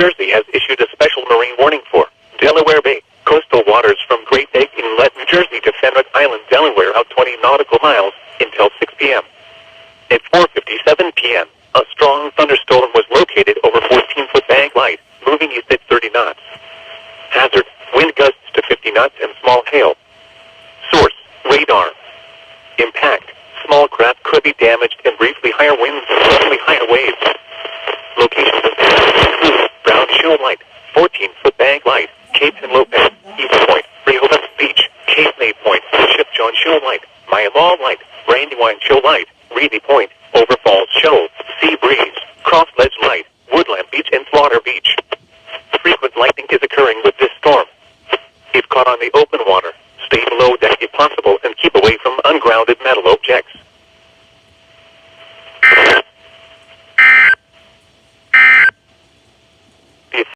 Jersey has issued a special marine warning for Delaware Bay, coastal waters from Great Egg Inlet, New Jersey to Fenwick Island, Delaware, out 20 nautical miles until 6 p.m. At 4:57 p.m., a strong thunderstorm was located over 14-foot bank light, moving east at 30 knots. Hazard, wind gusts to 50 knots and small hail. Source, radar. Impact, small craft could be damaged and briefly higher winds and slightly higher waves. Locations of include Brown Shoal Light, 14-foot bank light, Cape and Lopez, East Point, Rehoboth Beach, Cape May Point, Ship John Shoal Light, Mile Light, Brandywine Shoal Light, Reedy Point, Overfalls Shoal, Sea Breeze, Cross Ledge Light, Woodland Beach, and Slaughter Beach. Frequent lightning is occurring with this storm. If caught on the open water, stay below deck if possible and keep away from ungrounded metal objects.